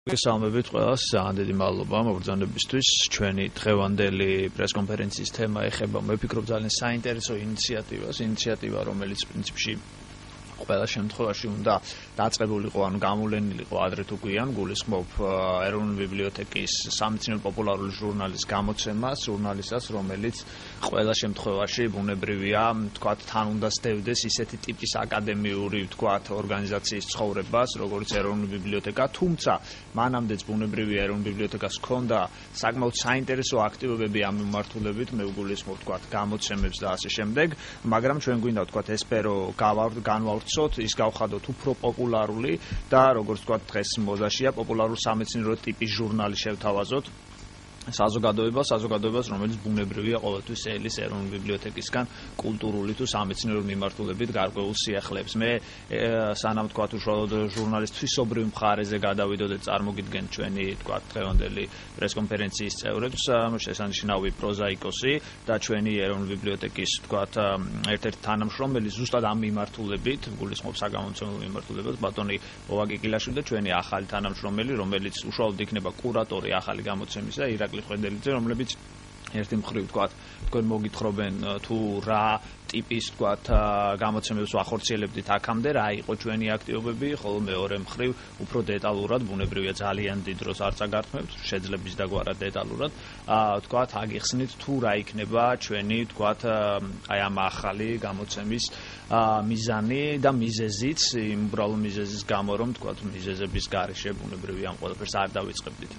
გესალმებით ყველას, ძალიან დიდი მადლობა მობრძანებისთვის. ჩვენი დღევანდელი პრესკონფერენციის თემა ეხება, მე ვფიქრობ, ძალიან საინტერესო ინიციატივა, რომელიც პრინციპში ყველა შემთხვევაში უნდა დაწყებულიყო, ანუ გამოვლენილიყო ადრე თუ გვიან, გულისხმობ ეროვნული ბიბლიოთეკის სამეცნიერო პოპულარული ჟურნალის გამოცემას, ჟურნალისას, რომელიც ყველა შემთხვევაში ბუნებრივია, თქვათ, თან უნდა სდევდეს ისეთი ტიპის აკადემიური, თქვათ, ორგანიზაციის ცხოვრებას, როგორც ეროვნული ბიბლიოთეკა, თუმცა მანამდეც ბუნებრივია ეროვნული ბიბლიოთეკას ჰქონდა საკმაოდ საინტერესო აქტივობები ამ მიმართულებით, მე ვგულისხმობ, თქვათ, გამოცემებს და ასე შემდეგ, მაგრამ ჩვენ გვინდა, თქვათ, ეს სფერო განვავრცოთ, ის გავხადოთ უფრო პოპულარული და როგორც თქვათ, დღეს მოზაშია პოპულარულ სამეცნიერო ტიპის ჟურნალი შევთავაზოთ. საზოგადოებას, რომელიც ბუნებრივია ყოველთვის ელის ეროვნული ბიბლიოთეკისგან კულტურული თუ სამეცნიერო მიმართულებით გარკვეულ სიახლეებს. მე სანამ თქვათ უშუალოდ ჟურნალის თვისობრივ მხარეზე გადავიდოდ და წარმოგიდგენთ ჩვენი თქვათ დღევანდელი პრესკონფერენციის წევრებს, შესანიშნავი პროზაიკოსი და ჩვენი ეროვნული ბიბლიოთეკის თქვათ ერთ-ერთი თანამშრომელი ზუსტად ამ მიმართულებით, გულისხმობ საგამომცემლო მიმართულებას, ბატონი ოვაკი კილაშვილი და ჩვენი ახალი თანამშრომელი, რომელიც უშუალოდ იქნება კურატორი ახალი გამოცემისა, ირაკლი ხვედელიძე, რომლებიც ერთი მხრივ თქვათ, თქვენ მოგითხრობენ თუ რა ტიპის თქვათ გამოცემებს ვახორციელებდით აქამდე, რა იყო ჩვენი აქტივობები, ხოლო მეორე მხრივ უფრო დეტალურად, ბუნებრივია ძალიან დიდ დროს არ წაგართმევთ, შეძლებს დაგვარად დეტალურად, თქვათ აგიხსნით თუ რა იქნება ჩვენი თქვათ აი ამ ახალი გამოცემის მიზანი და მიზეზიც, იმ უბრალო მიზეზის გამო, რომ თქვათ მიზეზების გარეშე ბუნებრივია ამ ყველაფერს არ დავიწყებდით.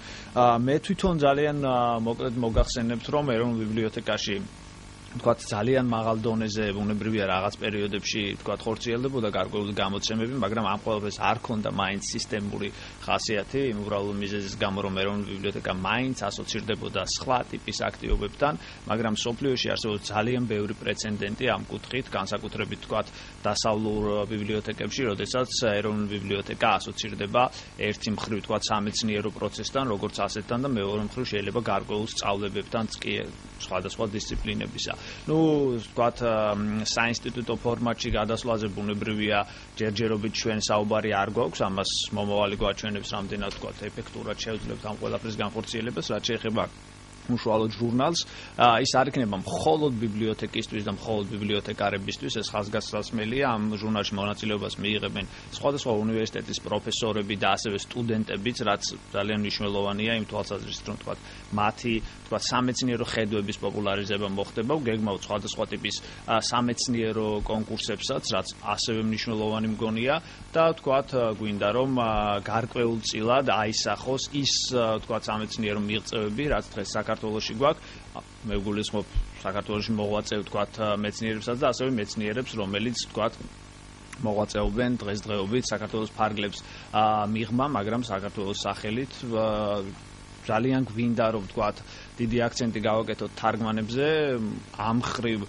მე თვითონ ძალიან მოკლედ მოგახსენებთ, რომ ეროვნულ ბიბლიოთეკაში თქვათ ძალიან მაღალ დონეზე ბუნებრივია რაღაც პერიოდებში თქვათ ხორციელდებოდა გარკვეული გამოცემები, მაგრამ ამ ყველაფერს არ ქონდა მაინც სისტემური ხასიათი, იმ უბრალო მიზეზის გამო, რომ ეროვნული ბიბლიოთეკა მაინც ასოცირდებოდა სხვა ტიპის აქტივობებთან, მაგრამ მსოფლიოში არსებობს ძალიან ბევრი პრეცედენტი ამ კუთხით, განსაკუთრებით თქვათ დასავლურ ბიბლიოთეკებში, როდესაც ეროვნული ბიბლიოთეკა ასოცირდება ერთი მხრივ თქვათ სამეცნიერო პროცესთან, როგორც ასეთთან და მეორე მხრივ შეიძლება გარკვეულ სწავლებებთან სხვადასხვა დისციპლინებისა. თქვათ საინსტიტუტო ფორმატში გადასვლაზე ბუნებრივია ჯერჯერობით ჩვენ საუბარი არ გვაქვს, ამას მომავალი გვაჩვენებს რამდენად თქვათ ეფექტურად შევძლებთ ამ ყველაფრის განხორციელებას, რაც შეეხება უშუალოდ ჟურნალს, ის არ იქნება მხოლოდ ბიბლიოთეკისტვის და მხოლოდ ბიბლიოთეკარებისთვის, ეს ხაზგასმელია, ამ ჟურნალში მონაწილეობას მიიღებენ სხვადასხვა უნივერსიტეტის პროფესორები და ასევე სტუდენტებიც, რაც ძალიან მნიშვნელოვანია იმ თვალსაზრისით, რომ თქვათ მათი თქვათ სამეცნიერო ხედვების პოპულარიზება მოხდება, გეგმავთ სხვადასხვა ტიპის სამეცნიერო კონკურსებსაც, რაც ასევე მნიშვნელოვანი მგონია და თქვათ გვინდა რომ გარკვეულწილად აისახოს ის თქვათ სამეცნიერო მიღწევები, რაც დღეს საქართველოში გვაქვს, მე ვგულისხმობ საქართველოში მოღვაწე თქვათ მეცნიერებსაც და ასევე მეცნიერებს, რომელიც თქვათ მოღვაწეობენ დღესდღეობით საქართველოს ფარგლებს მიღმა, მაგრამ საქართველოს სახელით ძალიან გვინდა რომ თქვათ დიდი აქცენტი გავაკეთოთ თარგმანებზე, ამ მხრივ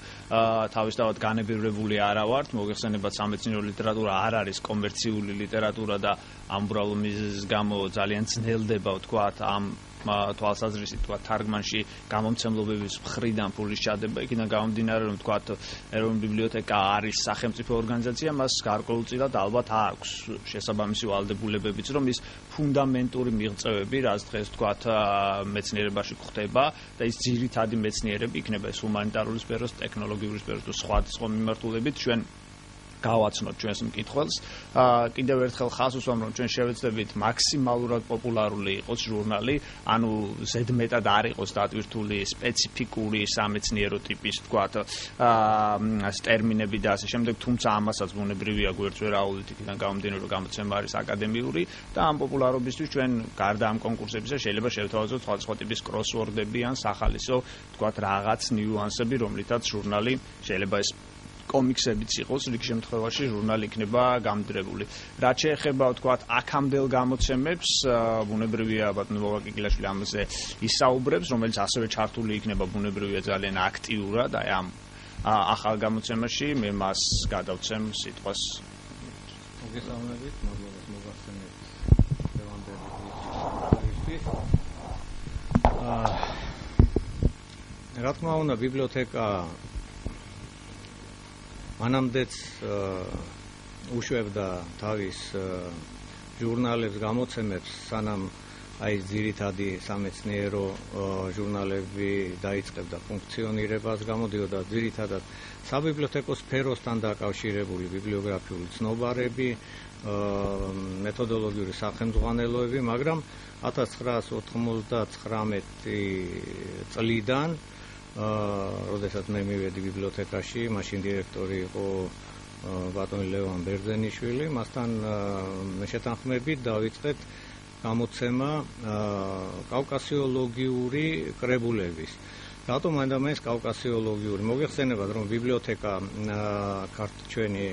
თავისთავად განებირებული არა ვართ, მოგეხსენებათ სამეცნიერო ლიტერატურა არ არის კომერციული ლიტერატურა და ამ უბრალო მიზეზის გამო ძალიან ძნელდება თქვათ ამ თვალსაზრისით თქვათ თარგმანში გამომცემლობების მხრიდან ფულის ჩადება, იქიდან გამომდინარე რომ თქვათ ეროვნული ბიბლიოთეკა არის სახელმწიფო ორგანიზაცია, მას გარკვეულწილად ალბათ აქვს შესაბამისი ვალდებულებებიც, რომ ის ფუნდამენტური მიღწევები, რაც დღეს თქვათ მეცნიერებაში გვხდება და ის ძირითადი მეცნიერები იქნება ეს ჰუმანიტარული სფეროს, ტექნოლოგიური სფეროს თუ სხვა მიმართულებით ჩვენ გავაცნოთ ჩვენს მკითხველს. კიდევ ერთხელ ხაზს უსვამ, რომ ჩვენ შევეცდებით მაქსიმალურად პოპულარული იყოს ჟურნალი, ანუ ზედმეტად არ იყოს დატვირთული სპეციფიკური სამეცნიერო ტიპის თქვათ ტერმინები და ასე შემდეგ, თუმცა ამასაც ბუნებრივია გვერდს ვერ აუვლით, იქიდან გამომდინარე, რომ გამოცემა არის აკადემიური და ამ პოპულარობისთვის ჩვენ გარდა ამ კონკურსებისა შეიძლება შევთავაზოთ სხვადასხვა ტიპის კროსვორდები ან სახალისო თქვათ რაღაც ნიუანსები, რომლითაც ჟურნალი შეიძლება ეს კომიქსებიც იყოს, რიგ შემთხვევაში ჟურნალი იქნება გამდიდრებული. რაც შეეხება თქვათ აქამდელ გამოცემებს, ბუნებრივია ბატონი ოვაკი კილაშვილი ამაზე ისაუბრებს, რომელიც ასევე ჩართული იქნება ბუნებრივია ძალიან აქტიურად აი ამ ახალ გამოცემაში, მე მას გადავცემ სიტყვას. მოგესალმებით, მადლობა მოგახსენებთ დღევანდელი რა თქმა უნდა, ბიბლიოთეკა მანამდეც უშვებდა თავის ჟურნალებს, გამოცემებს, სანამ აი ძირითადი სამეცნიერო ჟურნალები დაიწყებდა ფუნქციონირებას, გამოდიოდა ძირითადად საბიბლიოთეკო სფეროსთან დაკავშირებული ბიბლიოგრაფიული ცნობარები, მეთოდოლოგიური სახელმძღვანელოები, მაგრამ 1999 წლიდან, როდესაც მე მივედი ბიბლიოთეკაში, მაშინ დირექტორი იყო ბატონი ლევან ბერძენიშვილი, მასთან შეთანხმებით დავიწყეთ გამოცემა კავკასიოლოგიური კრებულების. რატომ ამას კავკასიოლოგიური? მოგეხსენებათ, რომ ბიბლიოთეკა ჩვენი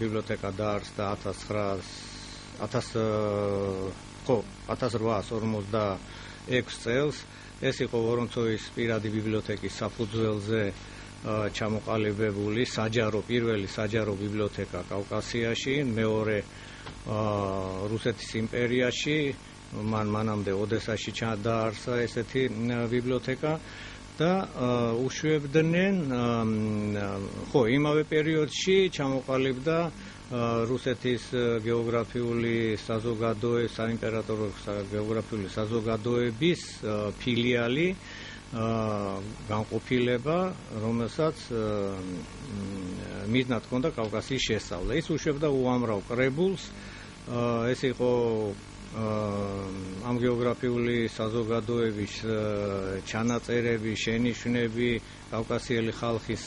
ბიბლიოთეკა დაარსდა 1856 წელს. ეს იყო ვორონცოვის პირადი ბიბლიოთეკის საფუძველზე ჩამოყალიბებული პირველი საჯარო ბიბლიოთეკა კავკასიაში, მეორე რუსეთის იმპერიაში, მანამდე ოდესაში დაარსა ესეთი ბიბლიოთეკა და უშვებდნენ, იმავე პერიოდში ჩამოყალიბდა რუსეთის გეოგრაფიული საიმპერატორო გეოგრაფიული საზოგადოების ფილიალი, განყოფილება, რომელსაც მიზნად ჰქონდა კავკასიის შესწავლა. ის უშვებდა უამრავ კრებულს, ეს იყო ამ გეოგრაფიული საზოგადოების ჩანაწერები, შენიშვნები, კავკასიელი ხალხის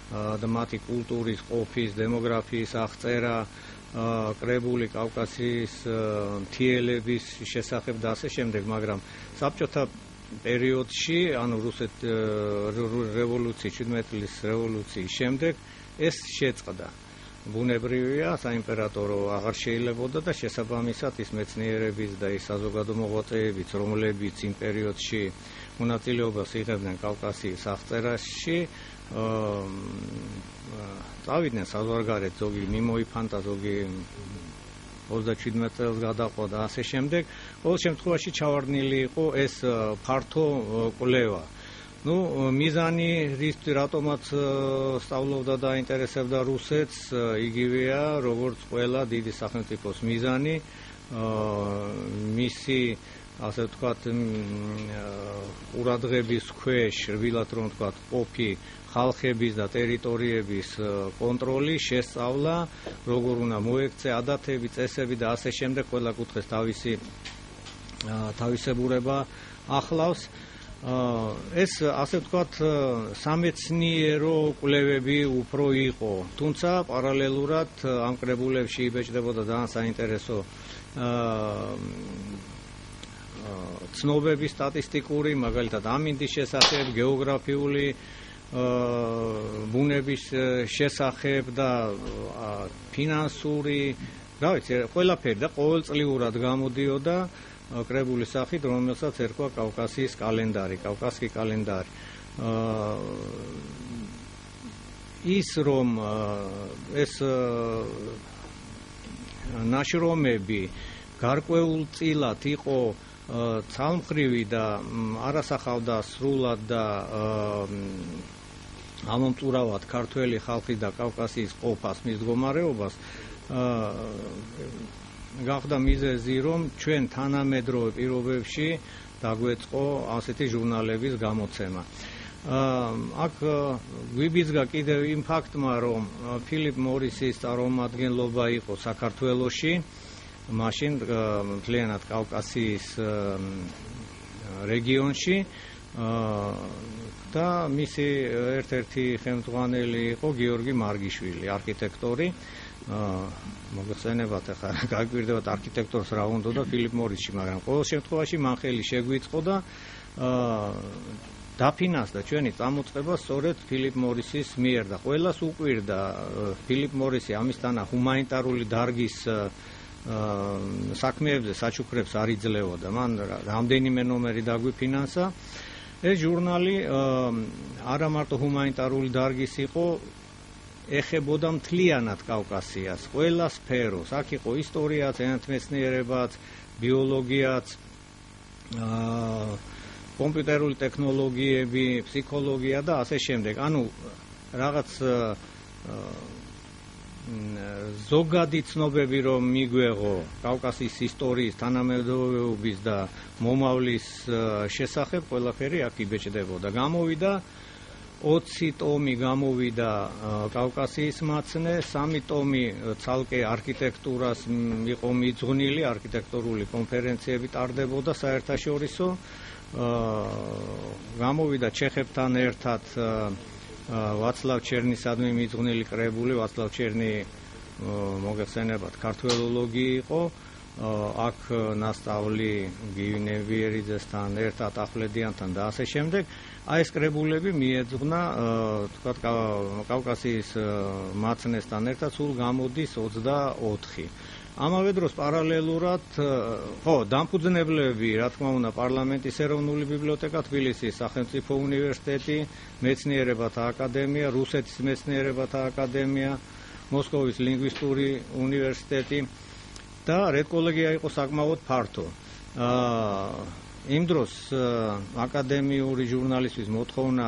და მათი კულტურის, ყოფის, დემოგრაფიის აღწერა, კრებული კავკასიის მთიელების შესახებ და ასე შემდეგ, მაგრამ საბჭოთა პერიოდში, ანუ რევოლუციის 17 წლის რევოლუციის შემდეგ ეს შეწყდა. ბუნებრივია, საიმპერატორო აღარ შეიძლებოდა და შესაბამისად ის მეცნიერების და ის საზოგადო მოღვაწეებიც, რომლებიც იმ პერიოდში მონაწილეობას იღებდნენ კავკასიის აღწერაში, წავიდნენ საზღვარგარეთ, ზოგი მიმოიფანტა, ზოგი 27 წელს გადაყო და ასე შემდეგ. ყოველ შემთხვევაში ჩავარდნილი იყო ეს ფართო კვლევა. მიზანი რატომაც სწავლობდა და აინტერესებდა რუსეთს, იგივეა, როგორც ყველა დიდი სახელმწიფოს მიზანი, მისი ასე ვთქვათ ყურადღების ქვეშ, რბილად რომ ვთქვათ, ყოფი ხალხების და ტერიტორიების კონტროლი, შესწავლა, როგორ უნდა მოექცე ადათები, წესები და ასე შემდეგ, ყველა კუთხეს თავისებურება ახლავს. ეს ასე ვთქვათ სამეცნიერო კვლევები უფრო იყო, თუმცა პარალელურად ამ კრებულებში იბეჭდებოდა ძალიან საინტერესო ცნობები სტატისტიკური, მაგალითად ამინდის შესახებ, გეოგრაფიული ბუნების შესახებ და ფინანსური, რა ვიცი, ყველაფერი და ყოველწლიურად გამოდიოდა კრებულის სახით, რომელსაც ერქვა კავკასიის კალენდარი, კავკასიის კალენდარი. ის რომ ეს ნაშრომები გარკვეულწილად იყო ცალმხრივი და არასახავდა სრულად და ამომწურავად ქართველი ხალხის და კავკასიის ყოფას, მის მდგომარეობას, გახდა მიზეზი, რომ ჩვენ თანამედროვე პირობებში დაგვეწყო ასეთი ჟურნალების გამოცემა. აქ გვიბიძგა კიდევ იმ ფაქტმა, რომ ფილიპ მორისის წარმომადგენლობა იყო საქართველოში, მაშინ მთლიანად კავკასიის რეგიონში და მისი ერთ-ერთი ხელმძღვანელი იყო გიორგი მარგიშვილი, არქიტექტორი. მოგეხსენებათ, ახლა გაგვირდებათ არქიტექტორს რა უნდა და ფილიპ მორისში, მაგრამ ყოველ შემთხვევაში მან ხელი შეგვიწყო და დაფინანსდა ჩვენი წამოწყება სწორედ ფილიპ მორისის მიერ და ყველას უყვირდა ფილიპ მორისი ამისთანა ჰუმანიტარული დარგის საქმეებზე საჩუქრებს არ იძლეოდა. მან რამდენიმე ნომერი დაგვიფინანსა. ეს ჟურნალი არა მარტო ჰუმანიტარული დარგის იყო, ეხებოდა მთლიანად კავკასიას, ყველა სფეროს. აქ იყო ისტორიაც, ენათმეცნიერებაც, ბიოლოგიაც, კომპიუტერული ტექნოლოგიები, ფსიქოლოგია და ასე შემდეგ. ანუ რაღაც ზოგადი ცნობები რომ მიგვეღო კავკასიის ისტორიის, თანამედროვეობის და მომავლის შესახებ, ყველაფერი აქ იბეჭდებოდა. გამოვიდა 20 ტომი გამოვიდა კავკასიის მაცნე, 3 ტომი ცალკე არქიტექტურას იყო მიძღვნილი, არქიტექტურული კონფერენციები ტარდებოდა საერთაშორისო. გამოვიდა ჩეხებთან ერთად ვაცლავ ჩერნისადმი მიძღვნილი კრებული, ვაცლავ ჩერნი მოგეხსენებათ ქართველოლოგი იყო, აქ ნასწავლი გივი ნებიერიძესთან ერთად, ახვლედიანთან და ასე შემდეგ. აი ეს კრებულები მიეძღვნა თქვათ კავკასიის მაცნესთან ერთად სულ გამოდის 24. ამავე დროს პარალელურად დამფუძნებლები, რა თქმა უნდა, პარლამენტის ეროვნული ბიბლიოთეკა, თბილისის სახელმწიფო უნივერსიტეტი, მეცნიერებათა აკადემია, რუსეთის მეცნიერებათა აკადემია, მოსკოვის ლინგვისტური უნივერსიტეტი და რედკოლეგია იყო საკმაოდ ფართო. იმ დროს აკადემიური ჟურნალისტის მოთხოვნა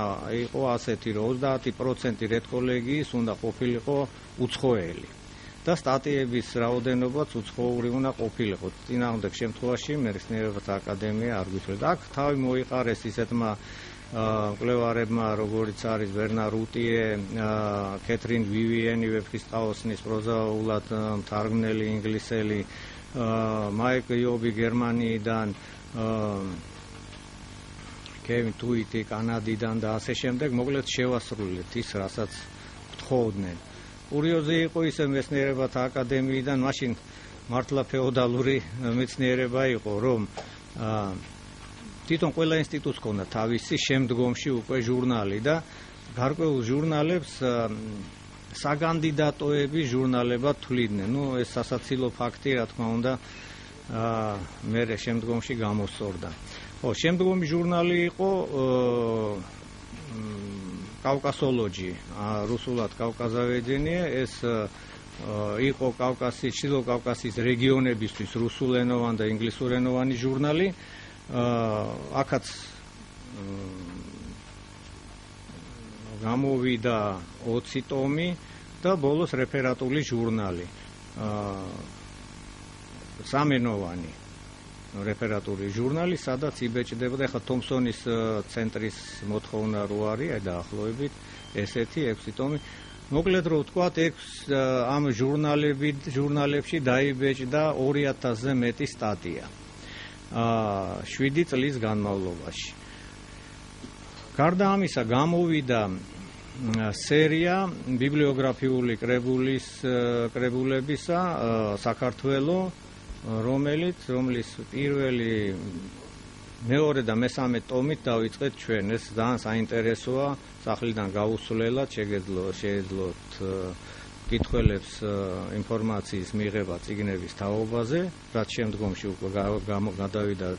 იყო ასეთი, რომ 30% რედკოლეგიის უნდა ყოფილიყო უცხოელი და სტატიების რაოდენობაც უცხოური უნდა ყოფილიყო. წინააღმდეგ შემთხვევაში მეცნიერებათა აკადემია არ გვიწევდა. აქ თავი მოიყარეს ისეთმა მკვლევარებმა, როგორიც არის ბერნა რუტიე, კეთრინ ვივიენი, ვეფხისტყაოსნის პროზაულად მთარგმნელი ინგლისელი, მაიკ იობი გერმანიიდან, კევინ ტუიტი კანადიდან და ასე შემდეგ. მოკლედ შევასრულეთ ის, რასაც გთხოვდნენ. კურიოზი იყო ისე მეცნიერებათა აკადემიიდან, მაშინ მართლა ფეოდალური მეცნიერება იყო, რომ თვითონ ყველა ინსტიტუტს ჰქონდა თავისი შემდგომში უკვე ჟურნალი და გარკვეულ ჟურნალებს საგანდიდატოები ჟურნალებად თვლიდნენ. ეს სასაცილო ფაქტი, რა თქმა უნდა, მერე შემდგომში გამოსწორდა. შემდგომი ჟურნალი იყო კავკასოლოჯი, რუსულად კავკაზავედენია, ეს იყო კავკასიის, ჩრდილო კავკასიის რეგიონებისთვის რუსულენოვანი და ინგლისურენოვანი ჟურნალი. აქაც გამოვიდა 20 ტომი და ბოლოს რეფერატული ჟურნალი. სამენოვანი რეფერატული ჟურნალი, სადაც იბეჭდებოდა, ახლა თომსონის ცენტრის მოთხოვნა რო არის, აი დაახლოებით ესეთი 6 ტომი. მოკლედ რო ვთქვათ, ამ ჟურნალებში დაიბეჭდა 2000-ზე მეტი სტატია 7 წლის განმავლობაში. გარდა ამისა, გამოვიდა სერია ბიბლიოგრაფიული კრებულებისა საქართველოს, რომლის პირველი, მეორე და მესამე ტომით დავიწყეთ ჩვენ. ეს ძალიან საინტერესოა, სახლიდან გაუსვლელად შეეძლოთ კითხველებს ინფორმაციის მიღება წიგნების თაობაზე, რაც შემდგომში უკვე გადავიდა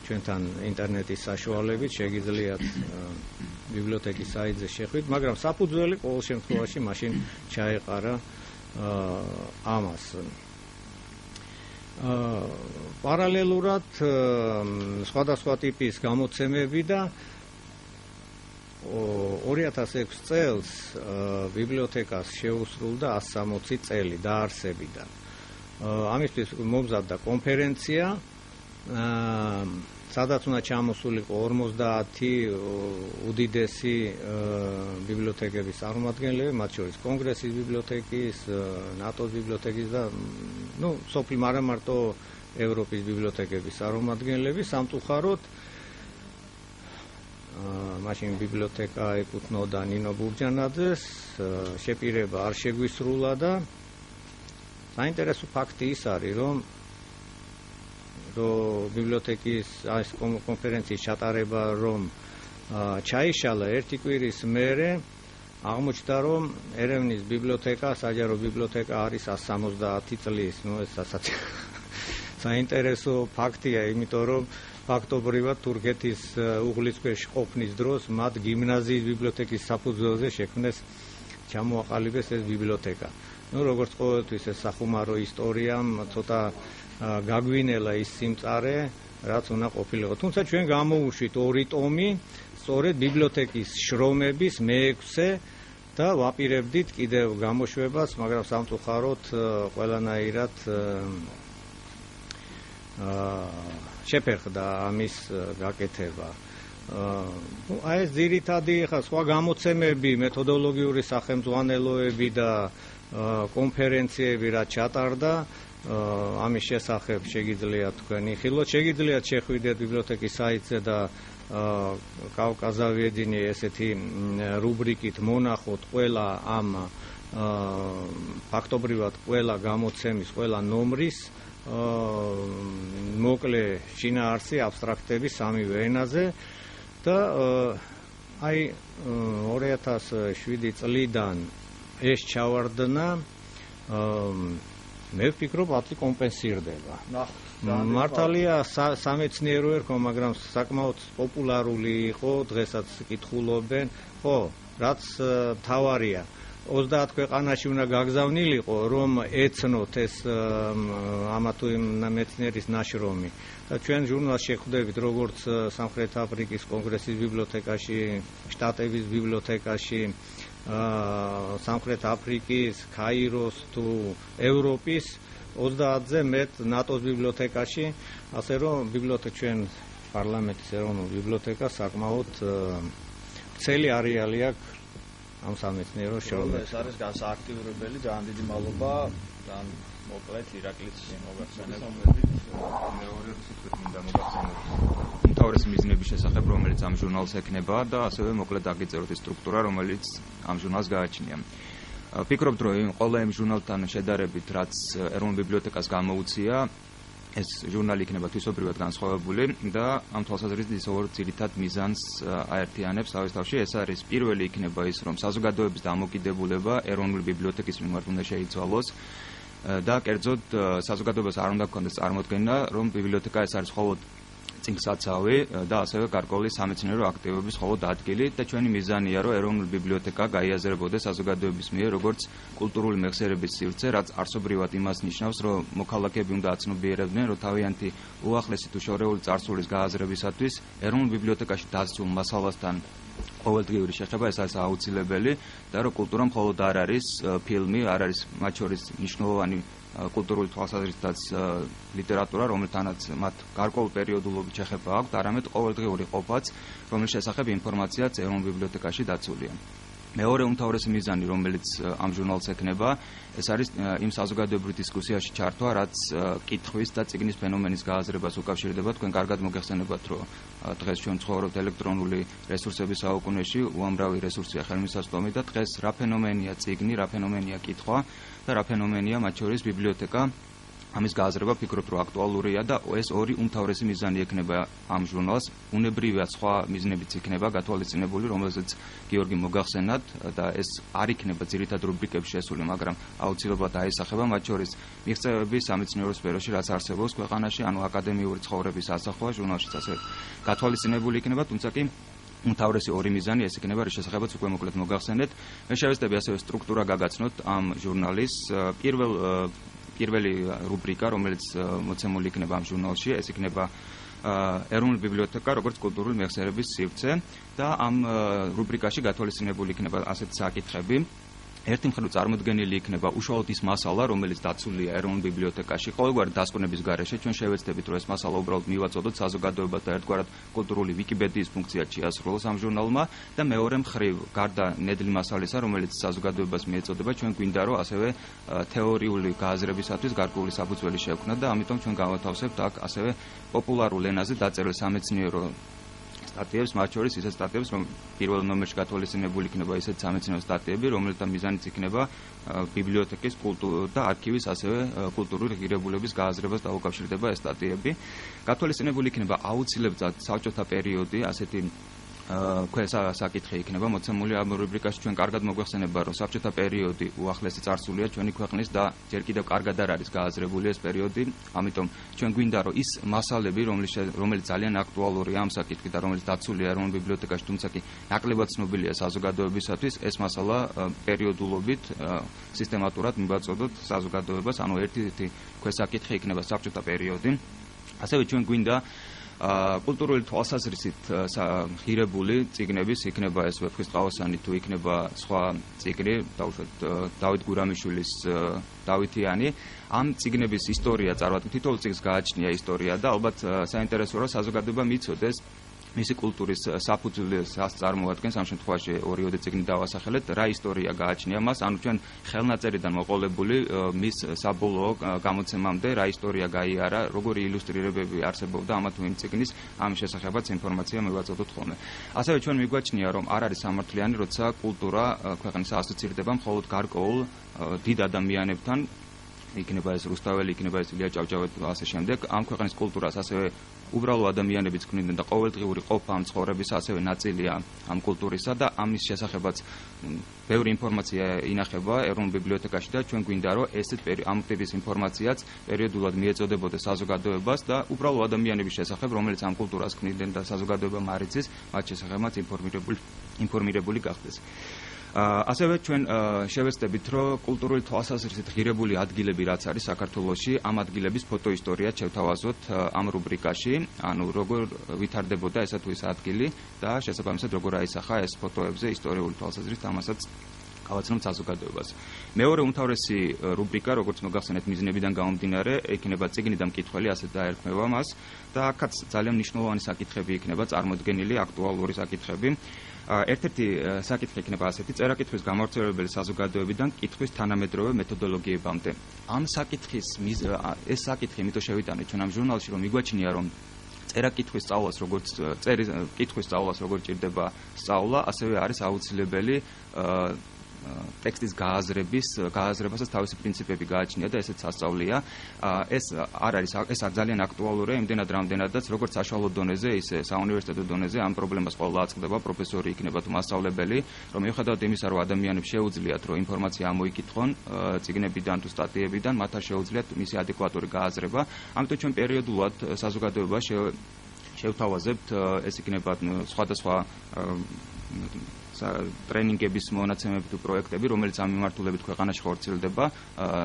ჩვენთან ინტერნეტის საშუალებით, შეგიძლიათ ბიბლიოთეკის საიტზე შეხვიდეთ, მაგრამ საფუძველი ყოველ შემთხვევაში მაშინ ჩაეყარა ამას. პარალელურად სხვადასხვა ტიპის გამოცემები და 2006 წელს ბიბლიოთეკას შეუსრულდა 160 წელი დაარსებიდან. ამისთვის მომზადდა კონფერენცია, სადაც უნდა ჩამოსულიყო 50 უდიდესი ბიბლიოთეკების წარმომადგენლები, მათ შორის კონგრესის ბიბლიოთეკის, ნატოს ბიბლიოთეკის და სოფლის არა მარტო ევროპის ბიბლიოთეკების წარმომადგენლები. სამწუხაროდ მაშინ ბიბლიოთეკა ეკუთვნოდა ნინო ბურჯანაძეს, შეპირება არ შეგვისრულა და საინტერესო ფაქტი ის არის, რომ ბიბლიოთეკის այս კონფერენციის ჩატარება რომ ჩაიშალა ერთი კვირის მერე, აღმოჩნდა რომ ერევნის ბიბლიოთეკა, საჯარო ბიბლიოთეკა არის 170 წლის. ეს საინტერესო ფაქტია, იმიტომ რომ ფაქტობრივად თურქეთის უღლის ქვეშ ყოფნის დროს მათ გიმნაზიის ბიბლიოთეკის საფუძველზე შექმნეს, ჩამოაყალიბეს ეს ბიბლიოთეკა. როგორც ყოველთვის ეს სახუმარო ისტორიამ ცოტა გაგვინელა ის სიმწარე, რაც უნდა ყოფილიყო. თუმცა ჩვენ გამოვუშვით 2 ტომი, სწორედ ბიბლიოთეკის შრომების მე-6 და ვაპირებდით კიდევ გამოშვებას, მაგრამ სამწუხაროდ ყველანაირად შეფერხდა ამის გაკეთება. აი ეს ძირითადი ხა სხვა გამოცემები, მეთოდოლოგიური სახელმძღვანელოები და კონფერენციები რა ჩატარდა, ამის შესახებ შეგიძლიათ თქვენ იხილოთ, შეგიძლიათ შეხვიდეთ ბიბლიოთეკის საიტზე და კავკაზავიედინი ესეთი რუბრიკით მონახოთ ყველა ამ ფაქტობრივად ყველა გამოცემის, ყველა ნომრის მოკლე შინაარსი აბსტრაქტები სამივე ენაზე და აი 2007 წლიდან ეს ჩავარდნა მე ვფიქრობ ათი კომპენსირდება. მართალია სამეცნიერო ერქვა, მაგრამ საკმაოდ პოპულარული იყო, დღესაც კითხულობენ, ხო, რაც თავარია 30 ქვეყანაში უნდა გაგზავნილიყო, რომ ეცნოთ ეს ამა თუ იმ მეცნიერის ნაშრომი. და ჩვენ ჟურნალს შეხვდებით როგორც სამხრეთ აფრიკის კონგრესის ბიბლიოთეკაში, შტატების ბიბლიოთეკაში, სამხრეთ აფრიკის, კაიროს თუ ევროპის 30-ზე მეტ ნატოს ბიბლიოთეკაში, ასე რომ ჩვენ პარლამენტის ეროვნულ ბიბლიოთეკას საკმაოდ ცელი არეალი აქვს ამ სამეცნიერო შრომებს. ეს არის გასააქტიურებელი, ძალიან დიდი მადლობა, ძალიან მოკლედ ირაკლიც მოგახსენებთ. მეორე სიტყვით მინდა მოგახსენოთ უმთავრესი მიზნების შესახებ, რომელიც ამ ჟურნალს ექნება და ასევე მოკლედ აგიწეროთ ის სტრუქტურა, რომელიც ამ ჟურნალს გააჩნია. ვფიქრობთ, რომ ყველა იმ ჟურნალთან შედარებით, რაც ეროვნულ ბიბლიოთეკას გამოუცია, ეს ჟურნალი იქნება თვისობრივად განსხვავებული და ამ თვალსაზრისით ის ორ ძირითად მიზანს აერთიანებს თავის თავში. ეს არის პირველი იქნება ის, რომ საზოგადოების დამოკიდებულება ეროვნული ბიბლიოთეკის მიმართ უნდა შეიცვალოს და კერძოდ საზოგადოებას არ უნდა გქონდეს წარმოდგენა, რომ ბიბლიოთეკა ეს არის მხოლოდ წიგნსაცავი და ასევე გარკვეული სამეცნიერო აქტივობის მხოლოდ ადგილი და ჩვენი მიზანია, რომ ეროვნული ბიბლიოთეკა გაიაზრებოდეს საზოგადოების მიერ როგორც კულტურული მეხსიერების სივრცე, რაც არსობრივად იმას ნიშნავს, რომ მოქალაქეები უნდა აცნობიერებდნენ, რომ თავიანთი უახლესი თუ შორეული წარსულის გააზრებისათვის ეროვნულ ბიბლიოთეკაში დაცულ მასალასთან ყოველდღიური შეხება ეს არის აუცილებელი და რომ კულტურა მხოლოდ არ არის ფილმი, არ არის მათ შორის მნიშვნელოვანი კულტურული თვალსაზრისითაც ლიტერატურა, რომელთანაც მათ გარკვეულ პერიოდულობით შეხება აქვთ, არამედ ყოველდღიური ყოფაც, რომლის შესახებ ინფორმაციაც ეროვნულ ბიბლიოთეკაში დაცულია. მეორე უმთავრესი მიზანი, რომელიც ამ ჟურნალს ექნება, ეს არის იმ საზოგადოებრივ დისკუსიაში ჩართვა, რაც კითხვის და წიგნის ფენომენის გააზრებას უკავშირდება. თქვენ კარგად მოგეხსენებათ, რომ დღეს ჩვენ ცხოვრობთ ელექტრონული რესურსების საუკუნეში, უამრავი რესურსია ხელმისაწვდომი და დღეს რა ფენომენია წიგნი, რა ფენომენია კითხვა და რა ფენომენია მათ შორის ბიბლიოთეკა. ამის გააზრება ვფიქრობ, რომ აქტუალურია და ეს ორი უმთავრესი მიზანი ექნება ამ ჟურნალს. უნებრივია სხვა მიზნებიც იქნება გათვალისწინებული, რომელზეც გიორგი მოგახსენათ და ეს არ იქნება ძირითად რუბრიკებში შესული, მაგრამ აუცილებლად აისახება მათ შორის მიღწევები სამეცნიერო სფეროში, რაც არსებობს ქვეყანაში, ანუ აკადემიური ცხოვრების ასახვა ჟურნალშიც ასე გათვალისწინებული იქნება, თუმცა კი უმთავრესი ორი მიზანი ეს იქნება, რის შესახებაც უკვე მოკლედ მოგახსენეთ. მე შევეცდები ასევე სტრუქტურა გაგაცნოთ ამ ჟურნალის პირველი რუბრიკა, რომელიც მოცემული იქნება ამ ჟურნალში, ეს იქნება ეროვნული ბიბლიოთეკა როგორც კულტურული მეხსიერების სივრცე და ამ რუბრიკაში გათვალისწინებული იქნება ასეთი საკითხები. ერთი მხრივ წარმოდგენილი იქნება უშუალოდ ის მასალა, რომელიც დაცულია ეროვნულ ბიბლიოთეკაში. ყოველგვარი დასკვნების გარეშე ჩვენ შევეცდებით, რომ ეს მასალა უბრალოდ მივაწოდოთ საზოგადოებას და ერთგვარად კულტურული ვიკიპედიის ფუნქციად შეასრულოს ამ ჟურნალმა და მეორე მხრივ, გარდა ნედლი მასალისა, რომელიც საზოგადოებას მიეწოდება, ჩვენ გვინდა, რომ ასევე თეორიული გააზრებისათვის გარკვეული საფუძველი შევქმნა და ამიტომ ჩვენ გავათავსებთ აქ ასევე პოპულარულ ენაზე დაწერილ სამეცნიერო სტატიებს, მათ შორის ისეთ სტატიებს, რომ პირველ ნომერში გათვალისწინებული იქნება ისეთ სამეცნიერო სტატიები, რომელთა მიზანიც იქნება ბიბლიოთეკის და არქივის, ასევე კულტურული ღირებულების გააზრებას დაუკავშირდება ეს სტატიები. გათვალისწინებული იქნება აუცილებლად საბჭოთა პერიოდი, ასეთი საკითხი იქნება მოცემული ამ რუბრიკაში. ჩვენ კარგად მოგვეხსენება, რომ საბჭოთა პერიოდი უახლესი წარსულია ჩვენი ქვეყნის და ჯერ კიდევ კარგად არ არის გააზრებული ეს პერიოდი. ამიტომ ჩვენ გვინდა, რომ ის მასალები, რომელიც ძალიან აქტუალურია ამ საკითხით და რომელიც დაცულია ეროვნულ ბიბლიოთეკაში, თუმცა კი ნაკლებად ცნობილია საზოგადოებისათვის, ეს მასალა პერიოდულობით სისტემატურად მივაწოდოთ საზოგადოებას, ანუ ერთ-ერთი ქვესაკითხი იქნება საბჭოთა პერიოდი. ასევე ჩვენ გვინდა კულტურული თვალსაზრისით ღირებული წიგნების იქნება ეს ვეფხისტყაოსანი თუ იქნება სხვა წიგნი, დაუშვათ დავით გურამიშვილის დავითიანი, ამ წიგნების ისტორია წარმატებით თითოეულ წიგნს გააჩნია ისტორია და ალბათ საინტერესოა რომ საზოგადოება მიცოდეს მისი კულტურის საფუძველს წარმოადგენს ამ შემთხვევაში ორიოდე წიგნი დავასახელეთ რა ისტორია გააჩნია მას ანუ ჩვენ ხელნაწერიდან მოყოლებული მის საბოლოო გამოცემამდე რა ისტორია გაიარა როგორი ილუსტრირებები არსებობდა ამა თუ იმ წიგნის ამ შესახებაც ინფორმაცია მივაწოდოთ ხოლმე ასევე ჩვენ მიგვაჩნია რომ არ არის სამართლიანი როცა კულტურა ქვეყნის ასოცირდება მხოლოდ გარკვეულ დიდ ადამიანებთან იქნება ეს რუსთაველი, იქნება ეს ილია ჭავჭავაძე და ასე შემდეგ. ამ ქვეყნის კულტურას ასევე უბრალო ადამიანებიც ქმნიდნენ და ყოველდღიური ყოფა ამ ცხოვრების ასევე ნაწილია ამ კულტურისა და ამის შესახებაც ბევრი ინფორმაცია ინახება ეროვნულ ბიბლიოთეკაში და ჩვენ გვინდა რომ ესეთ ამ ტიპის ინფორმაციაც პერიოდულად მიეწოდებოდეს საზოგადოებას და უბრალო ადამიანების შესახებ რომელიც ამ კულტურას ქმნიდნენ და საზოგადოებამ არ იცის მათ შესახებაც ინფორმირებული გახდეს. ასევე ჩვენ შევეცდებით, რომ კულტურული თვალსაზრისით ღირებული ადგილები რაც არის საქართველოში, ამ ადგილების ფოტოისტორიაც შევთავაზოთ ამ რუბრიკაში, ანუ როგორ ვითარდებოდა ესა თუ ის ადგილი და შესაბამისად როგორ აისახა ეს ფოტოებზე ისტორიული თვალსაზრისით ამასაც გავაცნობთ საზოგადოებას. მეორე უმთავრესი რუბრიკა, როგორც მოგახსენეთ მიზნებიდან გამომდინარე, იქნება წიგნი და მკითხველი, ასე დაერქმევა მას და აქაც ძალიან მნიშვნელოვანი საკითხები იქნება წარმოდგენილი, აქტუალური საკითხები. ერთ-ერთი საკითხი იქნება ასეთი, წერა-კითხვის გამავრცელებელი საზოგადოებიდან კითხვის თანამედროვე მეთოდოლოგიებამდე. ამ საკითხის ეს საკითხი იმიტომ შევიტანეთ ჩვენ ამ ჟურნალში, რომ მიგვაჩნია, რომ წერა-კითხვის სწავლას როგორც კითხვის სწავლას როგორც ჭირდება სწავლა, ასევე არის აუცილებელი ტექსტის გააზრებასაც თავისი პრინციპები გააჩნია და ესეც სასწავლია. ეს ძალიან აქტუალურია იმდენად რამდენადაც როგორც საშუალო დონეზე, ისე საუნივერსიტეტო დონეზე ამ პრობლემას ყველა აწყდება პროფესორი იქნება თუ მასწავლებელი, რომ მიუხედავად იმისა, რომ ადამიანებს შეუძლიათ რომ ინფორმაცია ამოიკითხონ წიგნებიდან თუ სტატიებიდან, მათ არ შეუძლიათ მისი ადეკვატური გააზრება. ამიტომ ჩვენ პერიოდულად საზოგადოებას შევთავაზებთ ეს იქნება სხვადასხვა ტრენინგების მონაცემები თუ პროექტები, რომელიც ამ მიმართულებით ქვეყანაში ხორციელდება,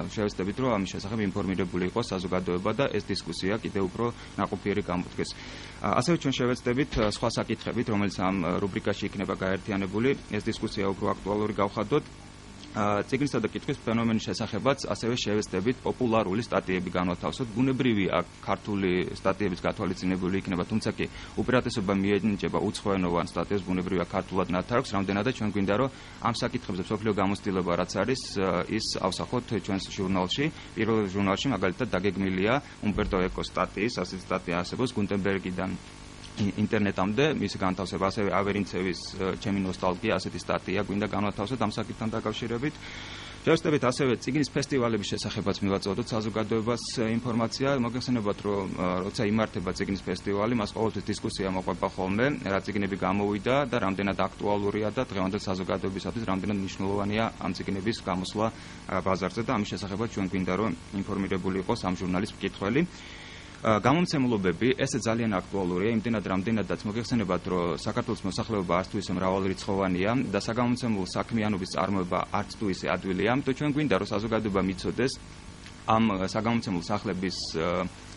შევეცდებით, რომ ამის შესახებ ინფორმირებული იყოს საზოგადოება და ეს დისკუსია კიდევ უფრო ნაყოფიერი გამოდგეს. ასევე ჩვენ შევეცდებით სხვა საკითხებით, რომელიც ამ რუბრიკაში იქნება გაერთიანებული, ეს დისკუსია უფრო აქტუალური გავხადოთ. წიგნისა და კითხვის ფენომენის შესახებაც ასევე შევეცდებით პოპულარული სტატიები განვათავსოთ. ბუნებრივია ქართული სტატიების გათვალისწინებული იქნება, თუმცა კი უპირატესობა მიენიჭება უცხოენოვან სტატიებს, ბუნებრივია ქართულად ნათარგს, რამდენადაც ჩვენ გვინდა რომ ამ საკითხებზე მსოფლიო გამოცდილება რაც არის, ის ავსახოთ ჩვენს ჟურნალში. პირველ ჟურნალში მაგალითად დაგეგმილია უმბერტო ეკოს სტატიის, ასეთი სტატია არსებობს გუნტენბერგიდან ინტერნეტამდე მისი განთავსება, ასევე ავერინცევის ჩემი ნოსტალგია ასეთი სტატია გვინდა განვათავსოთ ამ საკითხთან დაკავშირებით. შევეცდებით ასევე წიგნის ფესტივალების შესახებაც მივაწოდოთ საზოგადოებას ინფორმაცია. მოგეხსენებათ, რომ როცა იმართება წიგნის ფესტივალი, მას ყოველთვის დისკუსია მოყვება ხოლმე, რა წიგნები გამოვიდა და რამდენად აქტუალურია და დღევანდელ საზოგადოებისათვის რამდენად მნიშვნელოვანია ამ წიგნების გამოსვლა ბაზარზე და ამის შესახებაც ჩვენ გვინდა რომ ინფორმირებული იყოს ამ ჟურნალის მკითხველი. გამომცემლობები ესე ძალიან აქტუალურია, იმდენად რამდენადაც მოგეხსენებათ, რომ საქართველოს მოსახლეობა არც თუ ისე მრავალრიცხოვანია და საგამომცემლო საქმიანობის წარმოება არც თუ ისე ადვილია, ამიტომ ჩვენ გვინდა რომ საზოგადოება მიცოდეს ამ საგამომცემლო სახლების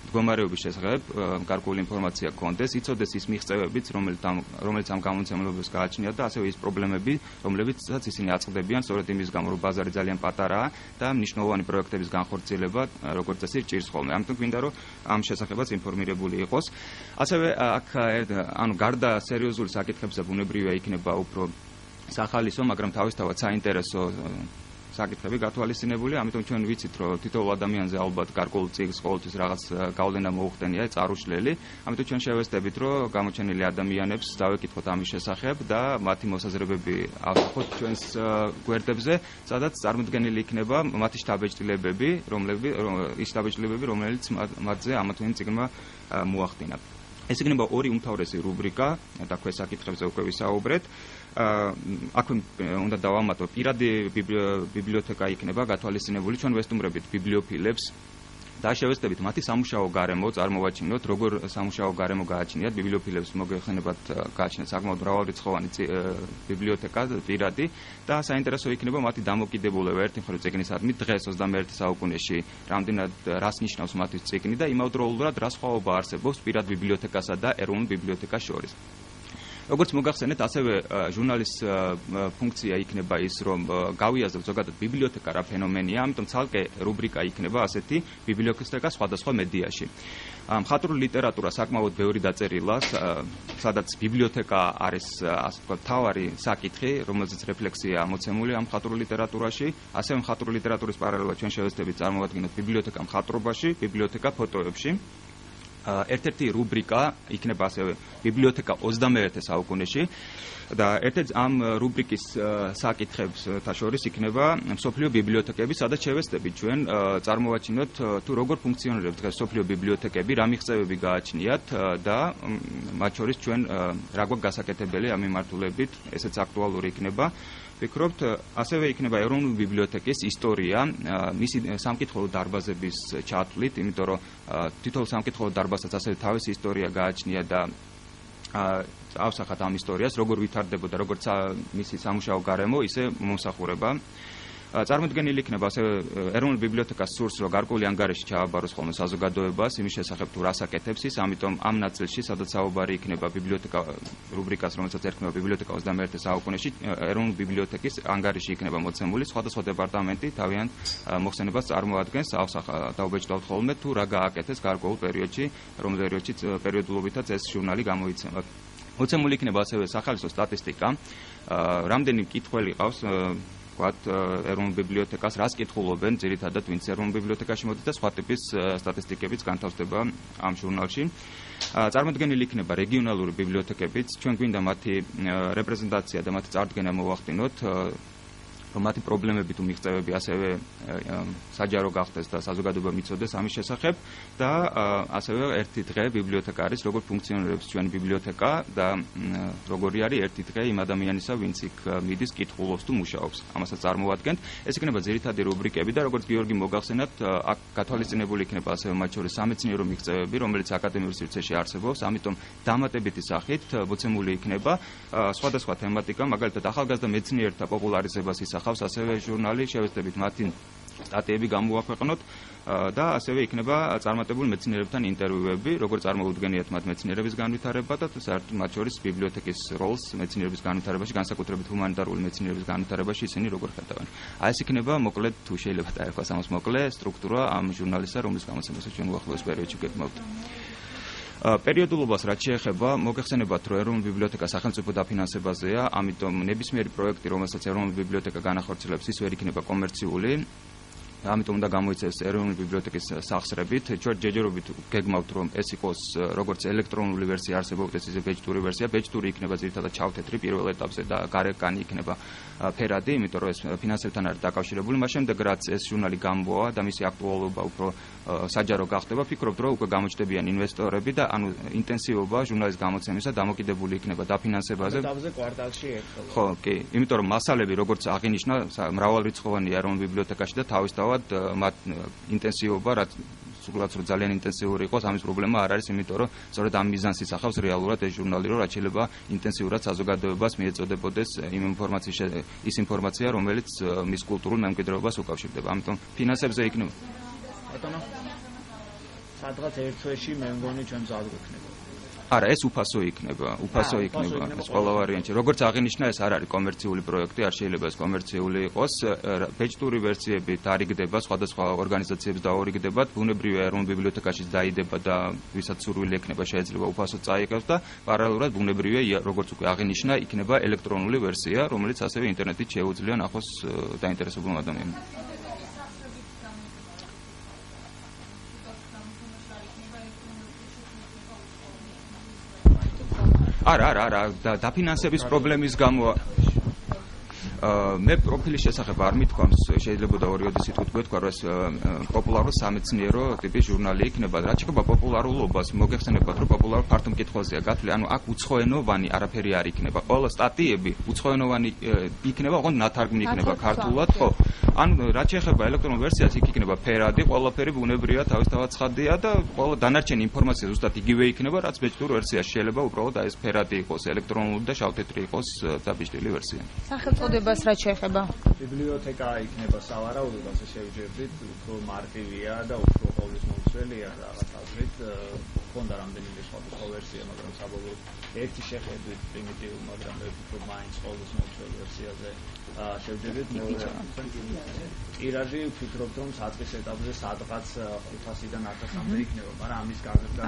მდგომარეობის შესახებ გარკვეული ინფორმაცია გქონდეს, იცოდეს ის მიღწევებიც, რომელიც ამ გამომცემლობებს გააჩნია და ასევე ის პრობლემები, რომლებიცაც ისინი აწყდებიან, სწორედ იმის გამო, რომ ბაზარი ძალიან პატარაა და მნიშვნელოვანი პროექტების განხორციელება, როგორც წესი, ჭირს ხოლმე. ამიტომ გვინდა რომ ამ შესახებაც ინფორმირებული იყოს. ასევე აქ გარდა სერიოზული საკითხებზე ბუნებრივია იქნება უფრო სახალისო, მაგრამ თავისთავად საინტერესო საკითხები გათვალისწინებული, ამიტომ ჩვენ ვიცით, რომ თითოეულ ადამიანზე ალბათ გარკვეულ წიგნს ყოველთვის რაღაც გავლენა მოუხდენია, წარუშლელი. ამიტომ ჩვენ შევეცდებით, რომ გამოჩენილი ადამიანებს დავეკითხოთ ამის შესახებ და მათი მოსაზრებები ავსახოთ ჩვენს გვერდებზე, სადაც წარმოდგენილი იქნება მათი შთაბეჭდილებები, რომელიც მათზე ამა თუ იმ წიგნმა მოახდინა. ეს იქნება ორი უმთავრესი რუბრიკა და ქვეს საკითხებზე უკვე ვისაუბრეთ. აქვე უნდა დავამატო, პირადი ბიბლიოთეკა იქნება გათვალისწინებული, ჩვენ ვესტუმრებით ბიბლიოფილებს და შევეცდებით მათი სამუშაო გარემო წარმოვაჩინოთ, როგორ სამუშაო გარემო გააჩნიათ ბიბლიოფილებს მოგეხსენებათ გააჩნიათ საკმაოდ მრავალრიცხოვანი ბიბლიოთეკა პირადი და საინტერესო იქნება მათი დამოკიდებულება ერთი მხრივ წიგნისადმი დღეს 21 საუკუნეში რამდენად რას ნიშნავს მათთვის წიგნი და იმავდროულად რა სხვაობა არსებობს პირად ბიბლიოთეკასა და ეროვნულ ბიბლიოთეკას შორის. როგორც მოგახსენეთ, ასევე ჟურნალის ფუნქცია იქნება ის, რომ გავიაზროთ ზოგადად ბიბლიოთეკა რა ფენომენია, ამიტომ ცალკე რუბრიკა იქნება ასეთი ბიბლიოთეკა სხვადასხვა მედიაში. მხატვრული ლიტერატურა საკმაოდ ბევრი დაწერილა, სადაც ბიბლიოთეკა არის ასე ვთქვათ მთავარი საკითხი, რომელზეც რეფლექსია ამოცემული ამ მხატვრულ ლიტერატურაში, ასევე მხატვრული ლიტერატურის პარალელურად ჩვენ შევეცდებით წარმოვადგინოთ ბიბლიოთეკა მხატვრობაში, ბიბლიოთეკა ფოტოებში. ერთ-ერთი რუბრიკა იქნება ასევე ბიბლიოთეკა 21 საუკუნეში და ერთ-ერთი ამ რუბრიკის საკითხებსა შორის იქნება მსოფლიო ბიბლიოთეკები, სადაც შევეცდებით ჩვენ წარმოვაჩინოთ თუ როგორ ფუნქციონირებს დღეს მსოფლიო ბიბლიოთეკები, რა მიღწევები გააჩნიათ და მათ შორის ჩვენ რა გვაქვს გასაკეთებელი ამ მიმართულებით, ესეც აქტუალური იქნება. ვფიქრობთ, ასევე იქნება ეროვნული ბიბლიოთეკის ისტორია, მისი სამკითხველო დარბაზების ჩათვლით, იმიტომ რომ თითოეულ სამკითხველო დარბაზსაც ასევე თავისი ისტორია გააჩნია და ავსახათ ამ ისტორიას, როგორ ვითარდებოდა, როგორც მისი სამუშაო გარემო, ისე მომსახურება. წარმოდგენილი იქნება ასევე ეროვნული ბიბლიოთეკას სურს, რომ გარკვეული ანგარიში ჩააბაროს ხოლმე საზოგადოებას იმის შესახებ თუ რას აკეთებს ის, ამიტომ ამ ნაწილში, სადაც საუბარი იქნება ბიბლიოთეკა რუბრიკას, რომელსაც ერქმევა ბიბლიოთეკა 21 საუკუნეში, ეროვნული ბიბლიოთეკის ანგარიში იქნება მოცემული, სხვადასხვა დეპარტამენტი თავიანთ მოხსენებას წარმოადგენს, დავბეჭდავთ ხოლმე თუ რა გააკეთეს გარკვეულ პერიოდში, რომ პერიოდულობითაც ეს ჟურნალი გამოიცემა. მოცემული იქნება ასევე სახალხო სტატისტიკა, რამდენი მკითხველი ყავს ვთქვათ, ეროვნულ ბიბლიოთეკას რას კითხულობენ, ძირითადად ვინც ეროვნულ ბიბლიოთეკაში მოდის და სხვა ტიპის სტატისტიკებიც განთავსდება ამ ჟურნალში. წარმოდგენილი იქნება რეგიონალური ბიბლიოთეკებიც, ჩვენ გვინდა მათი რეპრეზენტაცია და მათი წარდგენა მოვახდინოთ, რომ მათი პრობლემები თუ მიღწევები ასევე საჯარო გახდეს და საზოგადოება მიცოდეს ამის შესახებ და ასევე ერთი დღე ბიბლიოთეკა არის, როგორ ფუნქციონირებს ჩვენი ბიბლიოთეკა და როგორი არის ერთი დღე იმ ადამიანისა, ვინც იქ მიდის, კითხულობს თუ მუშაობს. ამასაც წარმოვადგენთ. ეს იქნება ძირითადი რუბრიკები და როგორც გიორგი მოგახსენათ, აქ გათვალისწინებული იქნება ასევე მათ შორის სამეცნიერო მიღწევები, რომელიც აკადემიურ სივრცეში არსებობს, ამიტომ დამატებითი სახით მოცემული იქნება სხვადასხვა თემატიკა, მაგალითად ახალგაზრდა მეცნიერთა პოპულარიზებას ისახავს ასევე ჟურნალი, შევეცდებით მათი სტატიები გამოვაქვეყნოთ და ასევე იქნება წარმატებული მეცნიერებთან ინტერვიუები, როგორ წარმოუდგენიათ მათ მეცნიერების განვითარება და საერთოდ მათ შორის ბიბლიოთეკის როლს მეცნიერების განვითარებაში, განსაკუთრებით ჰუმანიტარული მეცნიერების განვითარებაში ისინი როგორ ხედავენ. ეს იქნება მოკლედ, თუ შეიძლება დაერქვას ამას მოკლე სტრუქტურა ამ ჟურნალისა, რომლის გამოცემასაც ჩვენ უახლოეს პერიოდში გეგმავთ. პერიოდულობას რაც შეეხება, მოგეხსენებათ, რომ ეროვნული ბიბლიოთეკა სახელმწიფო დაფინანსებაზეა, ამიტომ ნებისმიერი პროექტი, რომელსაც ეროვნული ბიბლიოთეკა განახორციელებს, ის ვერ იქნება კომერციული. ამიტომ უნდა გამოიცეს ეროვნული ბიბლიოთეკის სახსრებით. ჩვენ ჯერჯერობით გეგმავთ, რომ ეს იყოს როგორც ელექტრონული ვერსია არსებობს, ისე ბეჭდური ვერსია. ბეჭდური იქნება ძირითადად ჩავთეთრი პირველ ეტაპზე და გარეკანი იქნება ფერადი, იმიტომ რომ ეს ფინანსებთან არის დაკავშირებული. მას შემდეგ რაც ეს ჟურნალი გამბოა და მისი აქტუალობა უფრო საჯარო გახდება, ფიქრობთ, რომ უკვე გამოჩნდებიან ინვესტორები და ანუ ინტენსივობა ჟურნალის გამოცემისა დამოკიდებული იქნება დაფინანსებაზე. კვარტალში ერთხელ. ხო, კი, იმიტომ რომ მასალები, როგორც აღინიშნა, მრავალრიცხოვანია ეროვნულ ბიბლიოთეკაში და თავისთავად მათ ინტენსივობა, რაც სულაც რომ ძალიან ინტენსიური იყოს, ამის პრობლემა არ არის, იმიტომ რომ სწორედ ამ მიზანს ისახავს რეალურად ეს ჟურნალი, რომ რაც შეიძლება ინტენსიურად საზოგადოებას მიეწოდებოდეს ის ინფორმაცია, რომელიც მის კულტურულ მემკვიდრეობას უკავშირდება. ამიტომ ფინანსებზე იქნება. ბატონო, სადღაც ერთ თვეში მე მგონი ჩვენ მზადგვექნება. არა, ეს უფასო იქნება, ეს ყველა ვარიანტი. როგორც აღინიშნა, ეს არ არის კომერციული პროექტი, არ შეიძლება ეს კომერციული იყოს. ბეჭდური ვერსიები დარიგდება, სხვადასხვა ორგანიზაციებს დაორიგდებათ, ბუნებრივია ეროვნულ ბიბლიოთეკაშიც დაიდება და ვისაც სურვილი ექნება, შეიძლება უფასოდ წაიღებს და პარალელურად ბუნებრივია, როგორც უკვე აღინიშნა, იქნება ელექტრონული ვერსია, რომელიც ასევე ინტერნეტით შეუძლია ნახოს დაინტერესებულმა ადამიანებმა. არა, დაფინანსების პრობლემის გამო მე პროფილის შესახებ არ მithქვამს, შეიძლება და ორი სიტყვით გვეთქვა, რომ ეს პოპულარულ სამეცნიერო ტიპის ჟურნალი იქნება. რაც შეეხება პოპულარულობას, მოგეხსენებათ, რომ პოპულარულ ფართო მკითხვაზეა გათვლილი, ანუ აქ უცხოენოვანი არაფერი არ იქნება. ყველა სტატიები უცხოენოვანი იქნება, ოღონდ ნათარგმნი იქნება ქართულად, ხო. ან რაც შეეხება ელექტრონულ ვერსიას, იქ იქნება ფერადი, ყველაფერი ბუნებრივია, თავისთავად ცხადია და ყველა დანარჩენი ინფორმაცია ზუსტად იგივე იქნება, რაც ბეჭდურ ვერსიაში შეიძლება უბრალოდ ეს ფერადი იყოს ელექტრონული და შავ-თეთრი იყოს დაბეჭდილი ვერსია. სახელწოდებას რაც შეეხება ბიბლიოთეკა იქნება სავარაუდოდ, ასე შევჯერდით, უფრო მარტივია და უფრო ყოვლისმომცველია რაღაც აზრით. ქონდა რამდენიმე სხვადასხვა ვერსია, მაგრამ საბოლოოდ ერთი შეხედვით პრიმიტიულ, მაგრამ მე ვფიქრობ მაინც ყოვლისმომცველ ვერსიაზე შევჯერდით. მეორე ტირაჟი ვფიქრობთ, რომ საწყის ეტაპზე სადღაც 500-დან 1000-მდე იქნება, მაგრამ ამის გაზრდა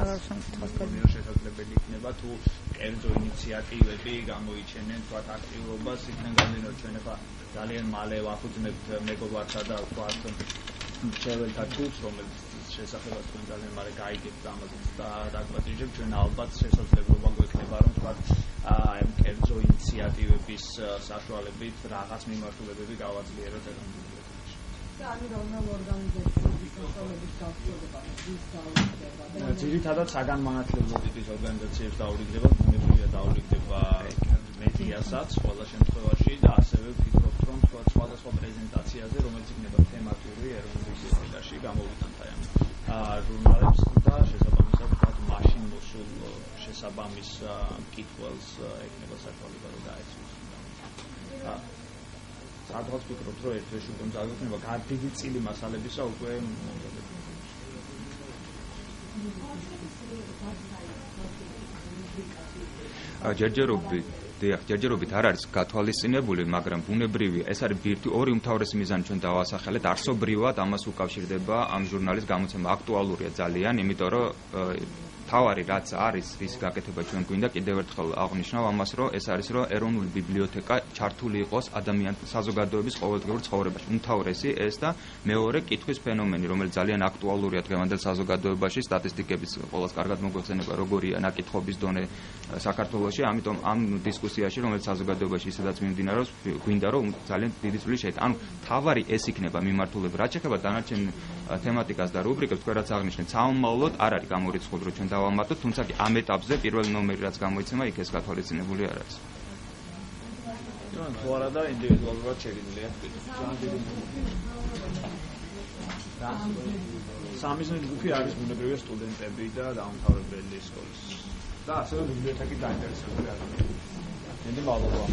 შესაძლებელი იქნება თუ კერძო ინიციატივები გამოიჩენენ, თქვათ აქტიურობას, იქნებ გამდენოთ ჩვენ ახლა ძალიან მალე ვაფუძნებთ მეგობართა და თქვათ მრჩეველთა ჯგუფს, რომელიც შესაძლოა თქვენ ძალიან მალე გაიგებთ ამაზეც და დაგვაჭირებთ, ჩვენ ალბათ შესაძლებლობა გვექნება, რომ თქვათ ამ კერძო ინიციატივების საშუალებით რაღაც მიმართულებები გავაძლიეროთ ელემენტებში. და ანუ რომელ ორგანიზაციების საშუალებით გავხდება ის დაუდგება. ძირითადად საგანმანათლებლო ტიპის ორგანიზაციებს დაურიგდება, ბუნებრივია დაურიგდება მედიასაც ყველა შემთხვევაში და ასევე ვფიქრობთ, რომ თქვათ სხვადასხვა პრეზენტაციაზე, რომელიც იქნება თემატური ეროვნულ ბიბლიოთეკაში გამოვიტანთ აი ჟურნალებს და შესაბამისად თქვათ მაშინ მოსულ შესაბამის კითხვებს ექნება საშუალება რომ გაეცნოს. სადღაც ვფიქრობთ, რომ ერთ დღეში უკვე მზადდება გარდიგი წილი მასალებისა უკვე ჯერჯერობით არ არის გათვალისწინებული, მაგრამ ბუნებრივია, ეს არის ორი უმთავრესი მიზანი ჩვენ დავასახელეთ, არსობრივად ამას უკავშირდება ამ ჟურნალის გამოცემა აქტუალურია ძალიან, იმიტომ რომ თავარი რაც არის რის გაკეთება ჩვენ გვინდა კიდევ ერთხელ აღნიშნავ ამას, რომ ეს არის რომ ეროვნული ბიბლიოთეკა ჩართული იყოს ადამიანთა საზოგადოების ყოველდღიურ ცხოვრებაში. უმთავრესი ეს და მეორე კითხვის ფენომენი, რომელიც ძალიან აქტუალურია დღევანდელ საზოგადოებაში, სტატისტიკების ყოველს კარგად მოგვეხსენება, როგორია ნაკითხობის დონე საქართველოში, ამიტომ ამ დისკუსიაში, რომელიც საზოგადოებაში ისედაც მიმდინარეობს, გვინდა რომ ძალიან დიდი წვლილი შეიტანა. ანუ თავარი ეს იქნება მიმართულება, რაც შეეხება დანარჩენ თემატიკას და რუბრიკებს, თქვენ რაც აღნიშნეთ, სამომავლოდ არ არის გამორიცხული, რომ ჩვენ დავამატოთ, თუმცა ამ ეტაპზე პირველი ნომერი რაც გამოიცემა, იქ ეს გათვალისწინებული არ არის. თუ არა და ინდივიდუალურად შეგიძლიათ სამიზნე ჯგუფი არის ბუნებრივია სტუდენტები და დაუმთავრებელი სკოლის და ასევე ბიბლიოთეკით დაინტერესებული ადამიანები. დიდი მადლობა.